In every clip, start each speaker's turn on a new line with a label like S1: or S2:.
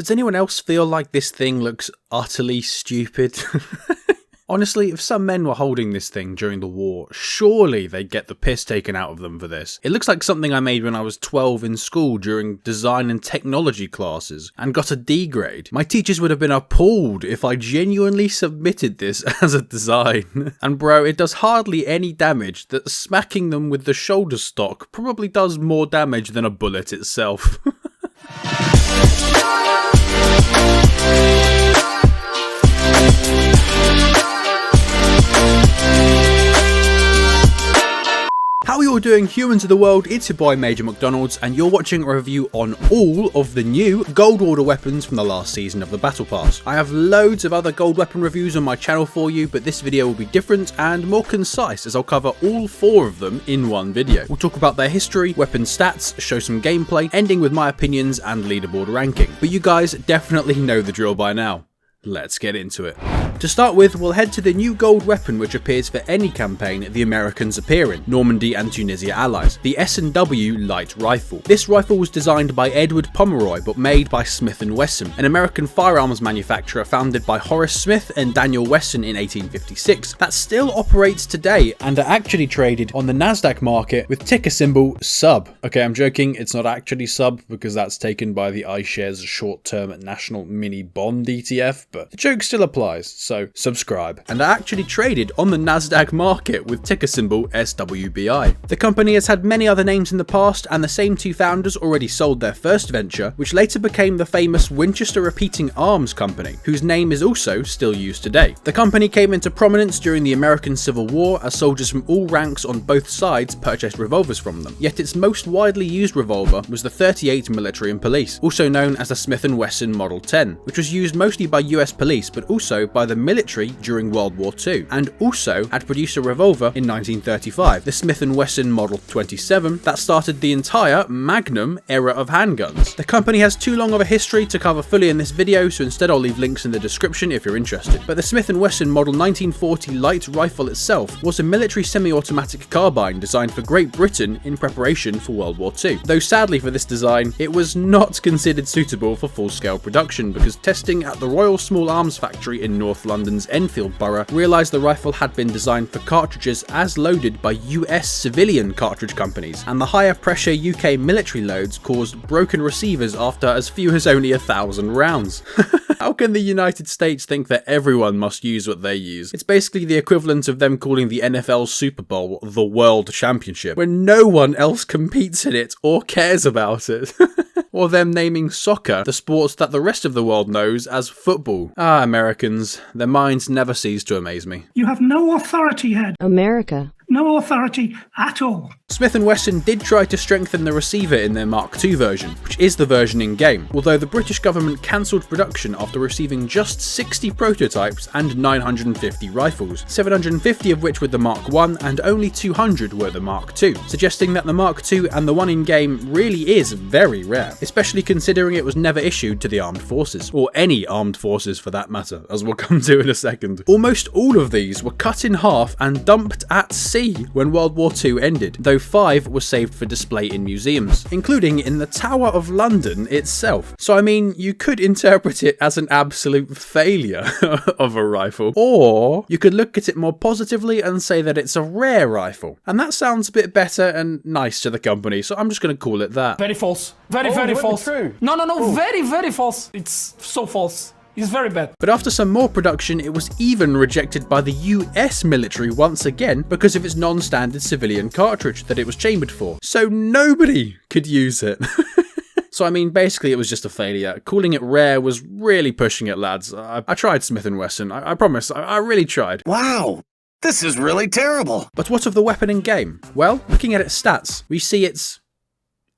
S1: Does anyone else feel like this thing looks utterly stupid? Honestly, if some men were holding this thing during the war, surely they'd get the piss taken out of them for this. It looks like something I made when I was 12 in school during design and technology classes, and got a D grade. My teachers would have been appalled if I genuinely submitted this as a design. And bro, it does hardly any damage that smacking them with the shoulder stock probably does more damage than a bullet itself. How are you all doing, humans of the world? It's your boy MajorMcDonalds, and you're watching a review on all of the new Gold Order weapons from the last season of the Battle Pass. I have loads of other gold weapon reviews on my channel for you, but this video will be different and more concise as I'll cover all 4 of them in one video. We'll talk about their history, weapon stats, show some gameplay, ending with my opinions and leaderboard ranking. But you guys definitely know the drill by now. Let's get into it. To start with, we'll head to the new gold weapon which appears for any campaign the Americans appear in, Normandy and Tunisia allies, the S&W Light Rifle. This rifle was designed by Edward Pomeroy but made by Smith & Wesson, an American firearms manufacturer founded by Horace Smith and Daniel Wesson in 1856, that still operates today and are actually traded on the Nasdaq market with ticker symbol SUB. Okay, I'm joking, it's not actually SUB because that's taken by the iShares short-term national mini bond ETF, but the joke still applies, so subscribe. And are actually traded on the Nasdaq market with ticker symbol SWBI. The company has had many other names in the past, and the same 2 founders already sold their first venture, which later became the famous Winchester Repeating Arms Company, whose name is also still used today. The company came into prominence during the American Civil War as soldiers from all ranks on both sides purchased revolvers from them, yet its most widely used revolver was the .38 Military and Police, also known as the Smith & Wesson Model 10, which was used mostly by US police but also by the military during World War II, and also had produced a revolver in 1935, the Smith & Wesson Model 27, that started the entire Magnum era of handguns. The company has too long of a history to cover fully in this video, so instead I'll leave links in the description if you're interested. But the Smith & Wesson Model 1940 Light Rifle itself was a military semi-automatic carbine designed for Great Britain in preparation for World War II, though sadly for this design it was not considered suitable for full-scale production because testing at the Royal Small Arms Factory in North London's Enfield Borough realised the rifle had been designed for cartridges as loaded by US civilian cartridge companies, and the higher pressure UK military loads caused broken receivers after as few as only 1,000 rounds. How can the United States think that everyone must use what they use? It's basically the equivalent of them calling the NFL Super Bowl the World Championship, when no one else competes in it or cares about it. Or them naming soccer the sport that the rest of the world knows as football. Ah, Americans, their minds never cease to amaze me.
S2: You have no authority, Ed.
S3: America.
S2: No authority at all.
S1: Smith & Wesson did try to strengthen the receiver in their Mark II version, which is the version in game, although the British government cancelled production after receiving just 60 prototypes and 950 rifles, 750 of which were the Mark I and only 200 were the Mark II, suggesting that the Mark II and the one in game really is very rare, especially considering it was never issued to the armed forces, or any armed forces for that matter, as we'll come to in a second. Almost all of these were cut in half and dumped at sea when World War II ended, though 5 were saved for display in museums, including in the Tower of London itself. So I mean, you could interpret it as an absolute failure of a rifle, or you could look at it more positively and say that it's a rare rifle. And that sounds a bit better and nice to the company, so I'm just going to call it that.
S4: Very false. Very false. True. No, very false. It's so false. It's very bad.
S1: But after some more production, it was even rejected by the US military once again because of its non-standard civilian cartridge that it was chambered for. So nobody could use it. So I mean, basically it was just a failure. Calling it rare was really pushing it, lads. I tried Smith & Wesson. I promise. I really tried.
S5: Wow. This is really terrible.
S1: But what of the weapon in game? Well, looking at its stats, we see it's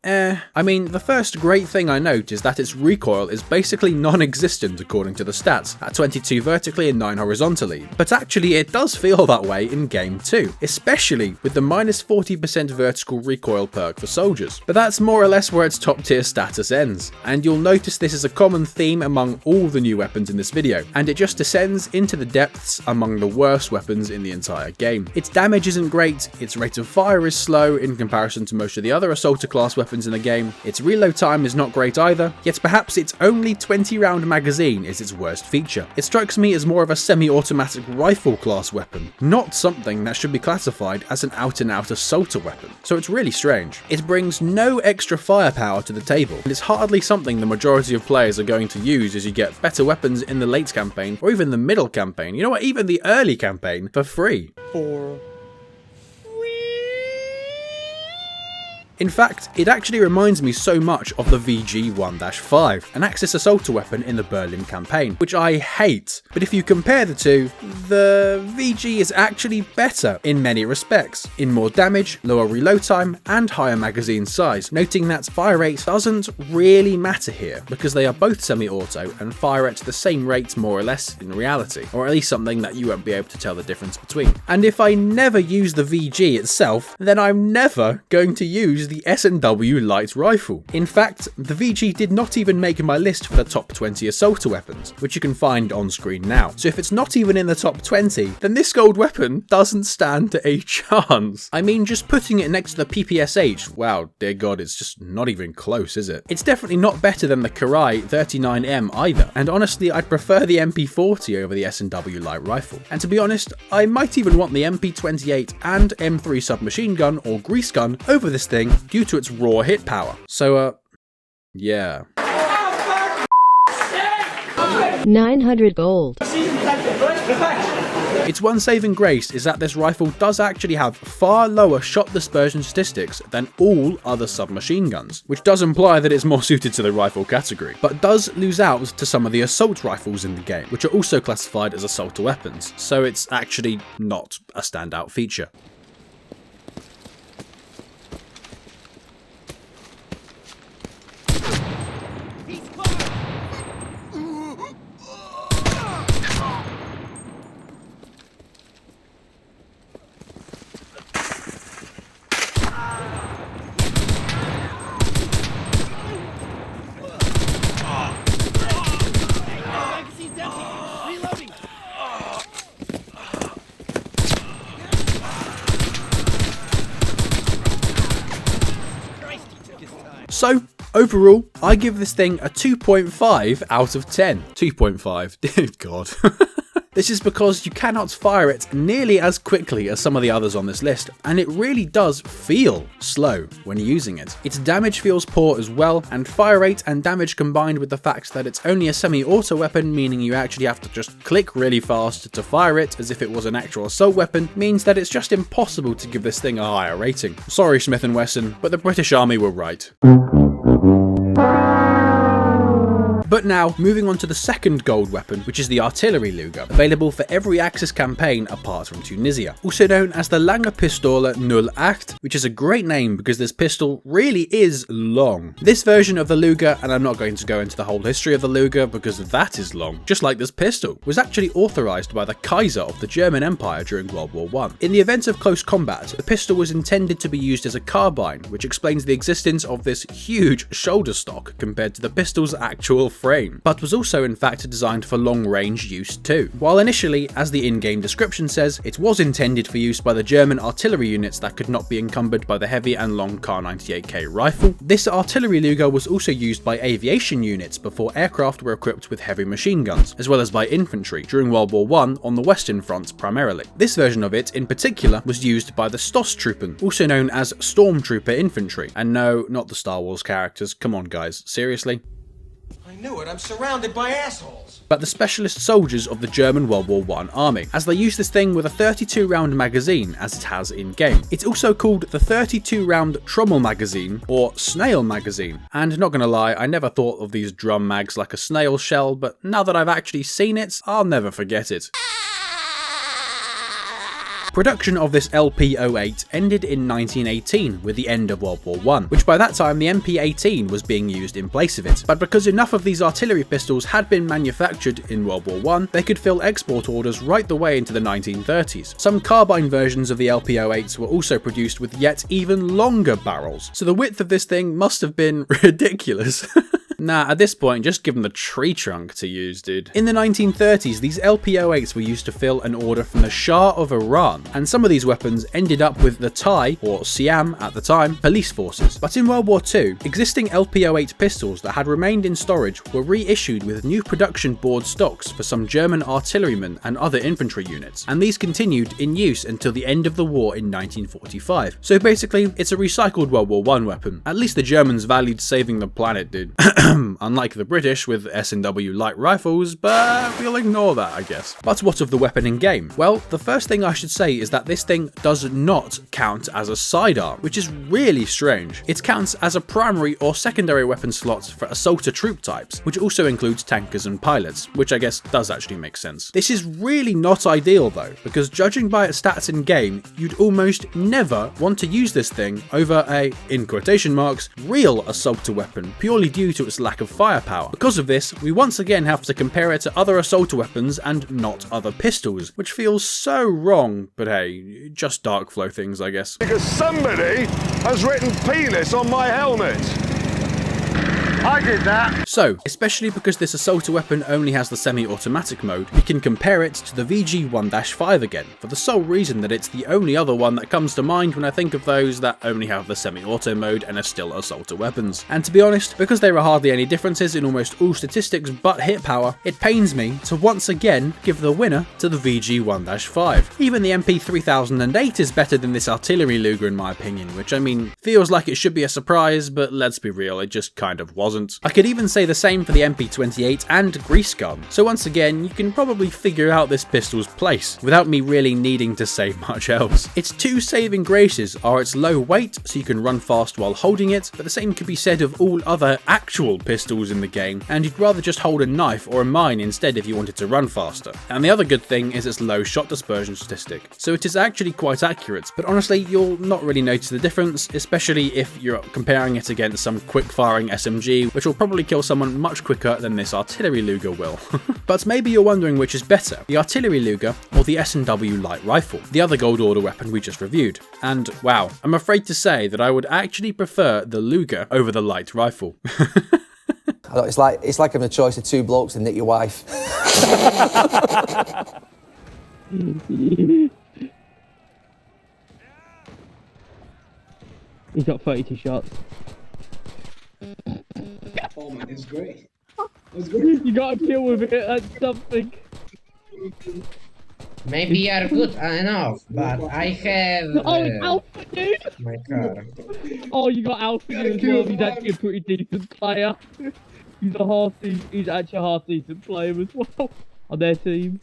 S1: I mean, the first great thing I note is that its recoil is basically non-existent according to the stats, at 22 vertically and 9 horizontally, but actually it does feel that way in game too, especially with the minus 40% vertical recoil perk for soldiers. But that's more or less where its top tier status ends, and you'll notice this is a common theme among all the new weapons in this video, and it just descends into the depths among the worst weapons in the entire game. Its damage isn't great, its rate of fire is slow in comparison to most of the other assaulter class weapons weapons in the game. Its reload time is not great either, yet perhaps its only 20-round magazine is its worst feature. It strikes me as more of a semi-automatic rifle class weapon, not something that should be classified as an out-and-out assaulter weapon, so it's really strange. It brings no extra firepower to the table, and it's hardly something the majority of players are going to use as you get better weapons in the late campaign, or even the middle campaign, you know what, even the early campaign, for free. In fact, it actually reminds me so much of the VG-1-5, an Axis assaulter weapon in the Berlin campaign, which I hate. But if you compare the two, the VG is actually better in many respects, in more damage, lower reload time, and higher magazine size, noting that fire rate doesn't really matter here, because they are both semi-auto and fire at the same rate more or less in reality, or at least something that you won't be able to tell the difference between. And if I never use the VG itself, then I'm never going to use the S&W Light Rifle. In fact, the VG did not even make my list for the top 20 assaulter weapons, which you can find on screen now. So if it's not even in the top 20, then this gold weapon doesn't stand a chance. I mean, just putting it next to the PPSH, wow, dear god, it's just not even close, is it? It's definitely not better than the Karai 39M either, and honestly, I'd prefer the MP40 over the S&W Light Rifle. And to be honest, I might even want the MP28 and M3 submachine gun or grease gun over this thing due to its raw hit power. So, yeah.
S3: 900 gold.
S1: Its one saving grace is that this rifle does actually have far lower shot dispersion statistics than all other submachine guns, which does imply that it's more suited to the rifle category, but does lose out to some of the assault rifles in the game, which are also classified as assaulter weapons, so it's actually not a standout feature. So, overall, I give this thing a 2.5 out of 10. 2.5, dear god. This is because you cannot fire it nearly as quickly as some of the others on this list, and it really does feel slow when using it. Its damage feels poor as well, and fire rate and damage combined with the fact that it's only a semi-auto weapon, meaning you actually have to just click really fast to fire it as if it was an actual assault weapon, means that it's just impossible to give this thing a higher rating. Sorry Smith & Wesson, but the British Army were right. But now, moving on to the second gold weapon, which is the Artillery Luger, available for every Axis campaign apart from Tunisia. Also known as the Lange Pistole 08, which is a great name because this pistol really is long. This version of the Luger, and I'm not going to go into the whole history of the Luger because that is long, just like this pistol, was actually authorized by the Kaiser of the German Empire during World War I. In the event of close combat, the pistol was intended to be used as a carbine, which explains the existence of this huge shoulder stock compared to the pistol's actual frame, but was also in fact designed for long-range use too. While initially, as the in-game description says, it was intended for use by the German artillery units that could not be encumbered by the heavy and long Kar-98K rifle, this Artillery Luger was also used by aviation units before aircraft were equipped with heavy machine guns, as well as by infantry during World War I on the Western Front primarily. This version of it in particular was used by the Stoßtruppen, also known as Stormtrooper infantry, and no, not the Star Wars characters, come on guys, seriously?
S6: I knew it, I'm surrounded by assholes.
S1: But the specialist soldiers of the German World War I army, as they use this thing with a 32-round magazine as it has in-game. It's also called the 32-round Trommel magazine, or Snail magazine, and not gonna lie, I never thought of these drum mags like a snail shell, but now that I've actually seen it, I'll never forget it. Production of this LP08 ended in 1918 with the end of World War I, which by that time the MP18 was being used in place of it. But because enough of these artillery pistols had been manufactured in World War I, they could fill export orders right the way into the 1930s. Some carbine versions of the LP08s were also produced with yet even longer barrels, so the width of this thing must have been ridiculous. Nah, at this point, just give them the tree trunk to use, dude. In the 1930s, these LP08s were used to fill an order from the Shah of Iran, them, and some of these weapons ended up with the Thai, or Siam at the time, police forces. But in World War II, existing LP08 pistols that had remained in storage were reissued with new production board stocks for some German artillerymen and other infantry units, and these continued in use until the end of the war in 1945. So basically, it's a recycled World War I weapon. At least the Germans valued saving the planet, dude. Unlike the British with S&W Light Rifles, but we'll ignore that, I guess. But what of the weapon in game? Well, the first thing I should say is that this thing does not count as a sidearm, which is really strange. It counts as a primary or secondary weapon slot for assaulter troop types, which also includes tankers and pilots, which I guess does actually make sense. This is really not ideal though, because judging by its stats in game, you'd almost never want to use this thing over a, in quotation marks, real assaulter weapon, purely due to its lack of firepower. Because of this, we once again have to compare it to other assaulter weapons and not other pistols, which feels so wrong, but hey, just dark flow things, I guess.
S7: Because somebody has written penis on my helmet. I did that.
S1: So, especially because this assaulter weapon only has the semi-automatic mode, we can compare it to the VG-1-5 again, for the sole reason that it's the only other one that comes to mind when I think of those that only have the semi-auto mode and are still assaulter weapons. And to be honest, because there are hardly any differences in almost all statistics but hit power, it pains me to once again give the winner to the VG-1-5. Even the MP3008 is better than this Artillery Luger in my opinion, which I mean, feels like it should be a surprise, but let's be real, it just kind of wasn't. I could even say the same for the MP28 and Grease Gun, so once again you can probably figure out this pistol's place, without me really needing to say much else. Its two saving graces are its low weight, so you can run fast while holding it, but the same could be said of all other actual pistols in the game, and you'd rather just hold a knife or a mine instead if you wanted to run faster. And the other good thing is its low shot dispersion statistic, so it is actually quite accurate, but honestly you'll not really notice the difference, especially if you're comparing it against some quick-firing SMG, which will probably kill someone much quicker than this Artillery Luger will. But maybe you're wondering which is better, the Artillery Luger or the S&W Light Rifle, the other Gold Order weapon we just reviewed. And wow, I'm afraid to say that I would actually prefer the Luger over the Light Rifle.
S8: It's like having a choice of two blokes and nick your wife.
S9: He's got 32 shots.
S10: Oh man, it's great. It's great.
S9: You gotta deal with it, that's something.
S11: Maybe you are good enough, but I have...
S9: Oh, Alpha, dude!
S11: My car.
S9: Oh, you got Alpha as well, he's actually a pretty decent player. He's actually a half decent player as well on their team.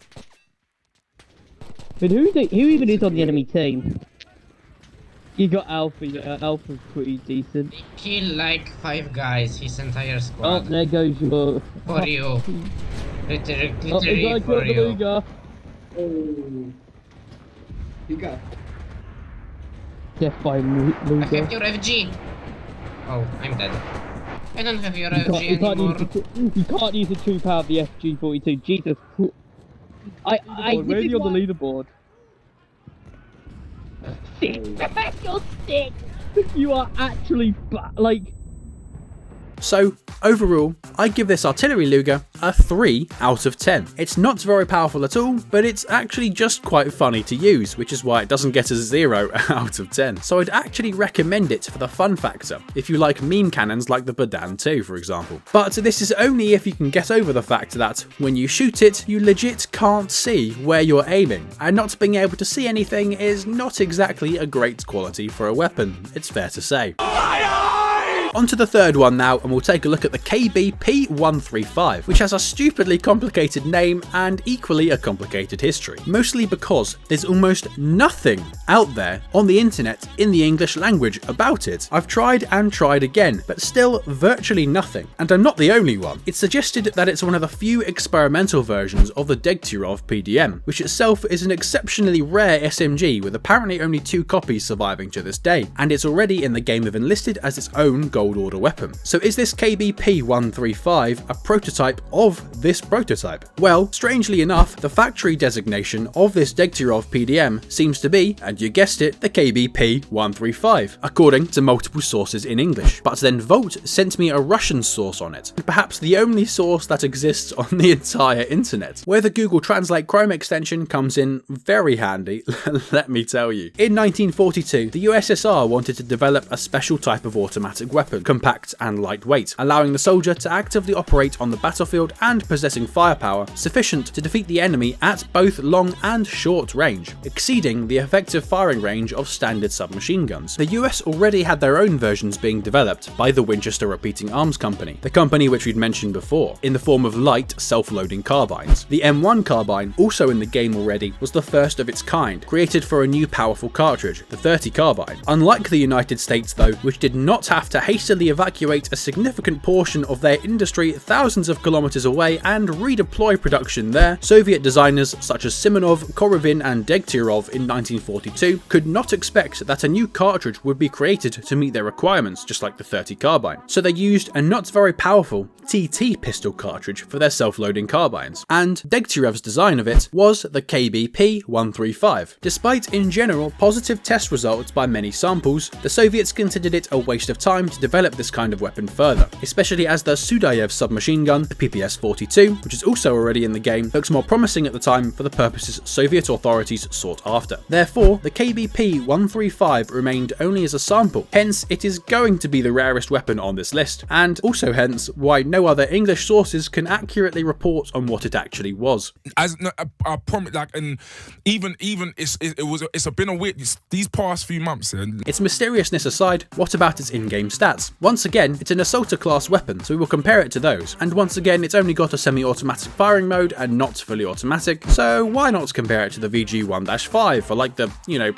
S9: But who even is on the enemy team? You got Alpha, yeah, Alpha's pretty decent.
S11: He killed like 5 guys, his entire squad.
S9: Oh, there goes your...
S11: For you. Literally
S9: for you.
S10: Oh. He got.
S9: Death by Luger.
S11: I have your FG. Oh, I'm dead. I don't have your FG anymore.
S9: You can't use the true power of the FG-42. Jesus. Really on the leaderboard. Sick. You're sick. You are actually like.
S1: So, overall, I give this Artillery Luger a 3 out of 10. It's not very powerful at all, but it's actually just quite funny to use, which is why it doesn't get a 0 out of 10. So I'd actually recommend it for the fun factor, if you like meme cannons like the Beretta 2, for example. But this is only if you can get over the fact that, when you shoot it, you legit can't see where you're aiming, and not being able to see anything is not exactly a great quality for a weapon, it's fair to say. On to the third one now, and we'll take a look at the KB-P135, which has a stupidly complicated name and equally a complicated history, mostly because there's almost nothing out there on the internet in the English language about it. I've tried and tried again, but still virtually nothing, and I'm not the only one. It's suggested that it's one of the few experimental versions of the Degtyaryov PDM, which itself is an exceptionally rare SMG with apparently only 2 copies surviving to this day, and it's already in the game of Enlisted as its own Gold Order weapon. So is this KBP-135 a prototype of this prototype? Well, strangely enough, the factory designation of this Degtyaryov PDM seems to be, and you guessed it, the KBP-135, according to multiple sources in English. But then Volt sent me a Russian source on it, perhaps the only source that exists on the entire internet, where the Google Translate Chrome extension comes in very handy, let me tell you. In 1942, the USSR wanted to develop a special type of automatic weapon, compact and lightweight, allowing the soldier to actively operate on the battlefield and possessing firepower sufficient to defeat the enemy at both long and short range, exceeding the effective firing range of standard submachine guns. The US already had their own versions being developed by the Winchester Repeating Arms Company, the company which we'd mentioned before, in the form of light, self-loading carbines. The M1 carbine, also in the game already, was the first of its kind, created for a new powerful cartridge, the 30 carbine. Unlike the United States though, which did not have to hastily evacuate a significant portion of their industry thousands of kilometers away and redeploy production there, Soviet designers such as Simonov, Korovin and Degtyaryov in 1942 could not expect that a new cartridge would be created to meet their requirements, just like the 30 carbine. So they used a not very powerful TT pistol cartridge for their self-loading carbines, and Degtyaryov's design of it was the KBP-135. Despite in general positive test results by many samples, the Soviets considered it a waste of time to develop this kind of weapon further, especially as the Sudayev submachine gun, the PPS-42, which is also already in the game, looks more promising at the time for the purposes Soviet authorities sought after. Therefore, the KBP-135 remained only as a sample, hence it is going to be the rarest weapon on this list, and also hence why no other English sources can accurately report on what it actually was.
S12: As I promise, like, and even it's been a weird these past few months. And
S1: its mysteriousness aside, what about its in-game stats? Once again, it's an assaulter class weapon, so we will compare it to those. And once again, it's only got a semi-automatic firing mode and not fully automatic, so why not compare it to the VG-1-5 for like the,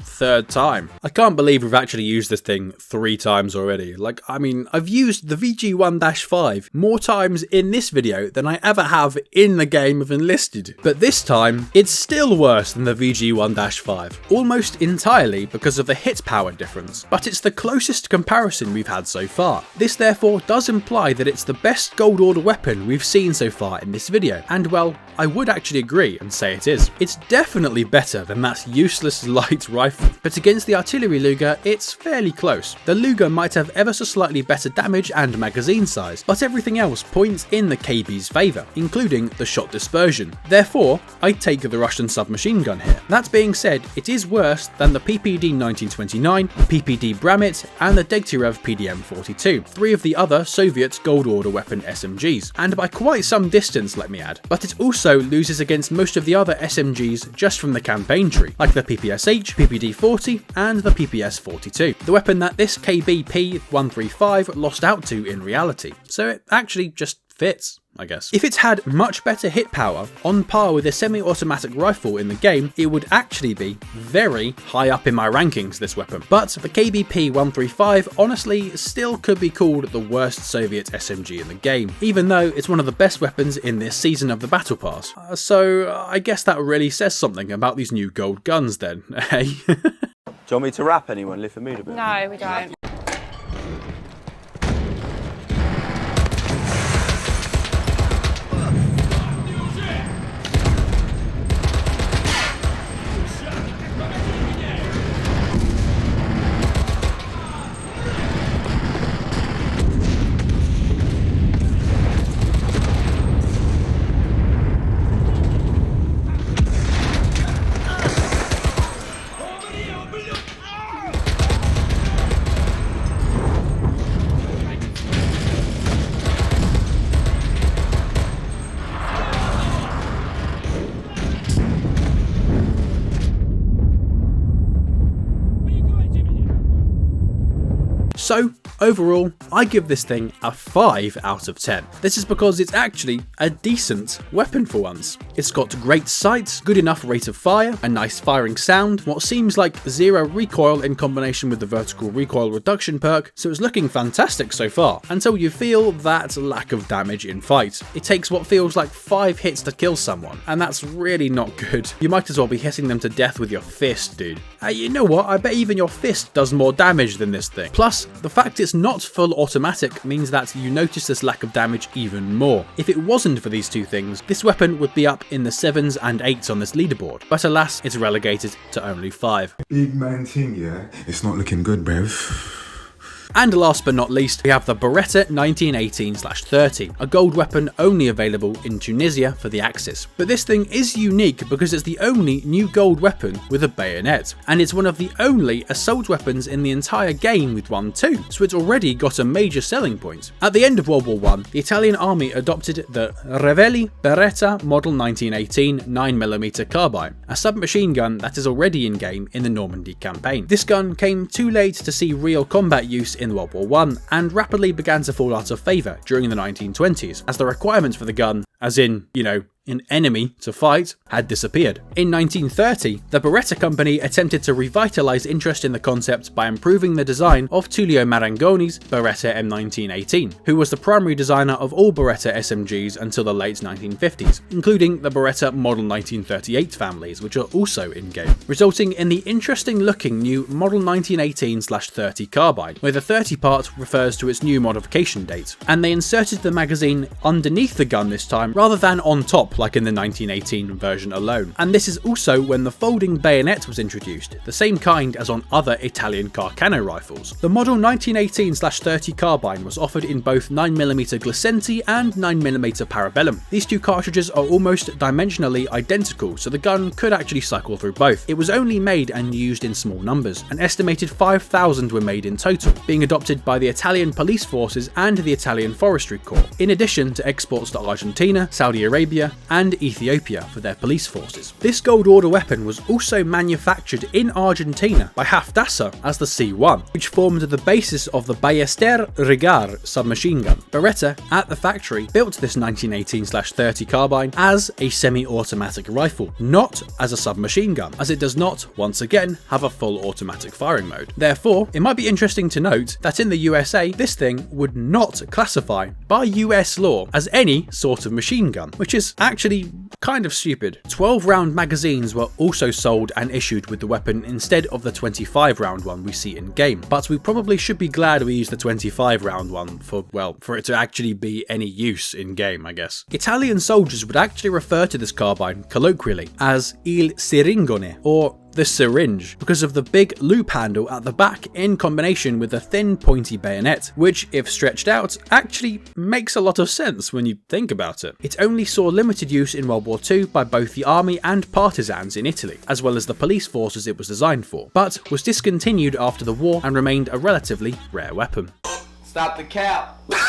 S1: third time? I can't believe we've actually used this thing 3 times already. Like, I mean, I've used the VG-1-5 more times in this video than I ever have in the game of Enlisted. But this time, it's still worse than the VG-1-5, almost entirely because of the hit power difference, but it's the closest comparison we've had so far. This therefore does imply that it's the best Gold Order weapon we've seen so far in this video, and well, I would actually agree and say it is. It's definitely better than that useless light rifle, but against the Artillery Luger, it's fairly close. The Luger might have ever so slightly better damage and magazine size, but everything else points in the KB's favour, including the shot dispersion. Therefore, I take the Russian submachine gun here. That being said, it is worse than the PPD 1929, PPD Bramit, and the Degtyaryov PDM-42, 3 of the other Soviet Gold Order weapon SMGs, and by quite some distance, let me add. But it also loses against most of the other SMGs just from the campaign tree, like the PPSH, PPD-40, and the PPS-42, the weapon that this KBP-135 lost out to in reality. So it actually just fits, I guess. If it had much better hit power, on par with a semi-automatic rifle in the game, it would actually be very high up in my rankings, this weapon. But the KBP-135 honestly still could be called the worst Soviet SMG in the game, even though it's one of the best weapons in this season of the Battle Pass. So I guess that really says something about these new gold guns then, eh?
S13: Do you want me to rap anyone? Lift the mood a bit?
S14: No, we don't.
S1: So, overall, I give this thing a 5 out of 10. This is because it's actually a decent weapon for once. It's got great sight, good enough rate of fire, a nice firing sound, what seems like 0 recoil in combination with the vertical recoil reduction perk, so it's looking fantastic so far, until you feel that lack of damage in fight. It takes what feels like 5 hits to kill someone, and that's really not good. You might as well be hitting them to death with your fist, dude. You know what, I bet even your fist does more damage than this thing. Plus, the fact it's it's not full automatic means that you notice this lack of damage even more. If it wasn't for these two things, this weapon would be up in the 7s and 8s on this leaderboard, but alas, it's relegated to only 5.
S14: Big man thing, yeah? It's not looking good, bruv.
S1: And last but not least, we have the Beretta 1918/30, a gold weapon only available in Tunisia for the Axis. But this thing is unique because it's the only new gold weapon with a bayonet, and it's one of the only assault weapons in the entire game with one too, so it's already got a major selling point. At the end of World War I, the Italian army adopted the Revelli Beretta Model 1918 9mm carbine, a submachine gun that is already in game in the Normandy campaign. This gun came too late to see real combat use in World War I, and rapidly began to fall out of favour during the 1920s, as the requirements for the gun, as in, you know, an enemy to fight, had disappeared. In 1930, the Beretta company attempted to revitalise interest in the concept by improving the design of Tullio Marangoni's Beretta M1918, who was the primary designer of all Beretta SMGs until the late 1950s, including the Beretta Model 1938 families, which are also in-game, resulting in the interesting looking new Model 1918/30 carbine, where the 30 part refers to its new modification date, and they inserted the magazine underneath the gun this time rather than on top like in the 1918 version alone. And this is also when the folding bayonet was introduced, the same kind as on other Italian Carcano rifles. The Model 1918/30 carbine was offered in both 9mm Glicenti and 9mm Parabellum. These two cartridges are almost dimensionally identical, so the gun could actually cycle through both. It was only made and used in small numbers. An estimated 5,000 were made in total, being adopted by the Italian police forces and the Italian Forestry Corps, in addition to exports to Argentina, Saudi Arabia, and Ethiopia for their police forces. This gold order weapon was also manufactured in Argentina by Haftasser as the C1, which formed the basis of the Ballester Regar submachine gun. Beretta, at the factory, built this 1918/30 carbine as a semi-automatic rifle, not as a submachine gun, as it does not, once again, have a full automatic firing mode. Therefore, it might be interesting to note that in the USA, this thing would not classify by US law as any sort of machine gun, which is actually kind of stupid. 12-round magazines were also sold and issued with the weapon instead of the 25-round one we see in game, but we probably should be glad we used the 25-round one for it to actually be any use in game, I guess. Italian soldiers would actually refer to this carbine colloquially as il siringone, or the syringe, because of the big loop handle at the back in combination with a thin pointy bayonet, which if stretched out actually makes a lot of sense when you think about it. It only saw limited use in World War II by both the army and partisans in Italy, as well as the police forces it was designed for, but was discontinued after the war and remained a relatively rare weapon.
S6: Stop the cap. Stop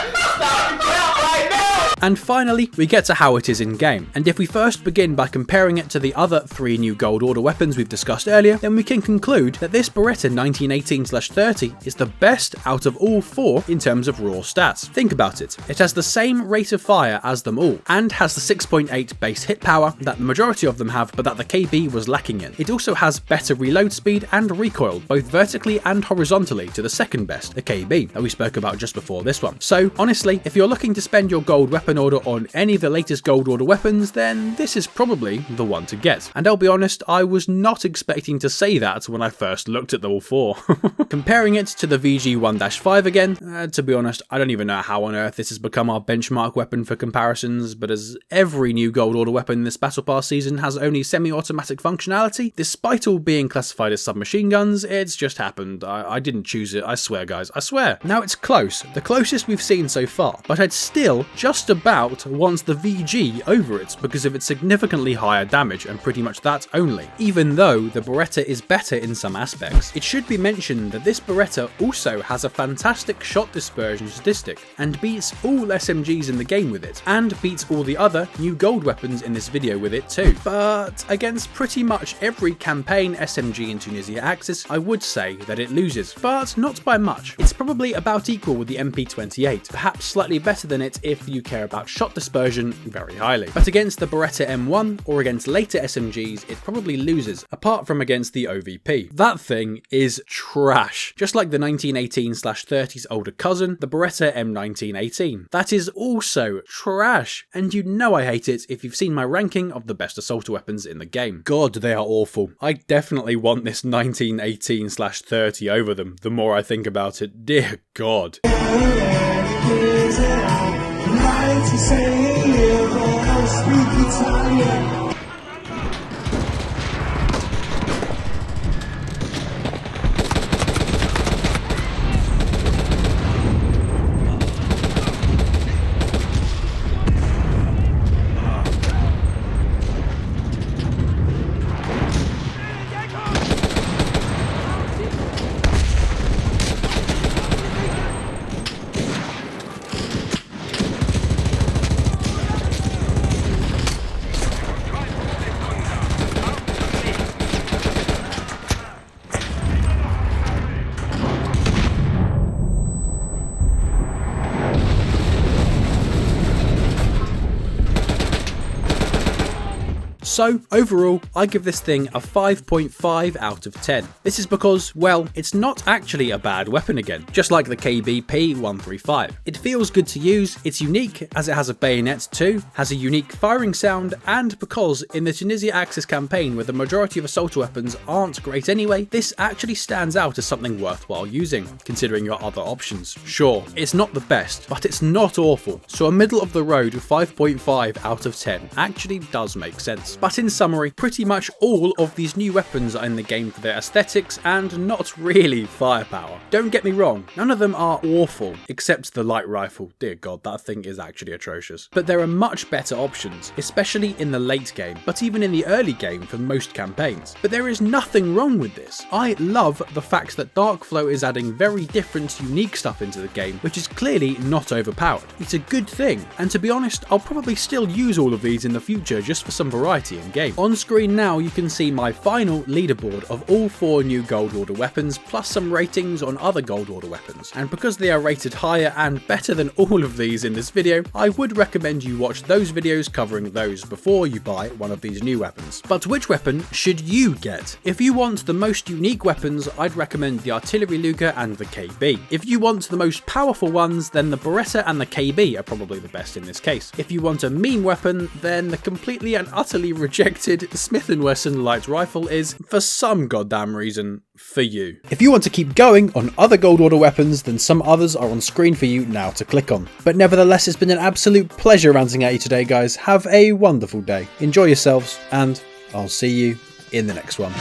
S6: the cap right now!
S1: And finally, we get to how it is in game, and if we first begin by comparing it to the other 3 new gold order weapons we've discussed earlier, then we can conclude that this Beretta 1918/30 is the best out of all 4 in terms of raw stats. Think about it, it has the same rate of fire as them all, and has the 6.8 base hit power that the majority of them have, but that the KB was lacking in. It also has better reload speed and recoil, both vertically and horizontally, to the second best, the KB, that we spoke about just before this one. So honestly, if you're looking to spend your gold weapon order on any of the latest gold order weapons, then this is probably the one to get. And I'll be honest, I was not expecting to say that when I first looked at all 4. Comparing it to the VG-1-5 again, to be honest, I don't even know how on earth this has become our benchmark weapon for comparisons, but as every new gold order weapon in this Battle Pass season has only semi-automatic functionality, despite all being classified as submachine guns, it's just happened. I didn't choose it, I swear guys, I swear. Now it's close, the closest we've seen so far, but I'd still just about wants the VG over it because of its significantly higher damage and pretty much that only, even though the Beretta is better in some aspects. It should be mentioned that this Beretta also has a fantastic shot dispersion statistic and beats all SMGs in the game with it, and beats all the other new gold weapons in this video with it too. But against pretty much every campaign SMG in Tunisia Axis, I would say that it loses, but not by much. It's probably about equal with the MP28, perhaps slightly better than it if you care about shot dispersion very highly. But against the Beretta M1 or against later SMGs, it probably loses, apart from against the OVP. That thing is trash. Just like the 1918/30's older cousin, the Beretta M1918. That is also trash, and you know I hate it if you've seen my ranking of the best assault weapons in the game. God, they are awful. I definitely want this 1918/30 over them, the more I think about it. Dear God. So, overall, I give this thing a 5.5 out of 10. This is because, well, it's not actually a bad weapon again, just like the KBP-135. It feels good to use, it's unique as it has a bayonet too, has a unique firing sound, and because in the Tunisia Axis campaign where the majority of assault weapons aren't great anyway, this actually stands out as something worthwhile using, considering your other options. Sure, it's not the best, but it's not awful, so a middle of the road 5.5 out of 10 actually does make sense. But in summary, pretty much all of these new weapons are in the game for their aesthetics and not really firepower. Don't get me wrong, none of them are awful, except the light rifle. Dear God, that thing is actually atrocious. But there are much better options, especially in the late game, but even in the early game for most campaigns. But there is nothing wrong with this. I love the fact that Darkflow is adding very different, unique stuff into the game, which is clearly not overpowered. It's a good thing, and to be honest, I'll probably still use all of these in the future just for some variety in game. On screen now you can see my final leaderboard of all 4 new Gold Order weapons plus some ratings on other Gold Order weapons, and because they are rated higher and better than all of these in this video, I would recommend you watch those videos covering those before you buy one of these new weapons. But which weapon should you get? If you want the most unique weapons, I'd recommend the Artillery Luger and the KB. If you want the most powerful ones, then the Beretta and the KB are probably the best in this case. If you want a meme weapon, then the completely and utterly rejected Smith & Wesson Light Rifle is, for some goddamn reason, for you. If you want to keep going on other Gold Order weapons, then some others are on screen for you now to click on. But nevertheless, it's been an absolute pleasure ranting at you today, guys. Have a wonderful day. Enjoy yourselves, and I'll see you in the next one.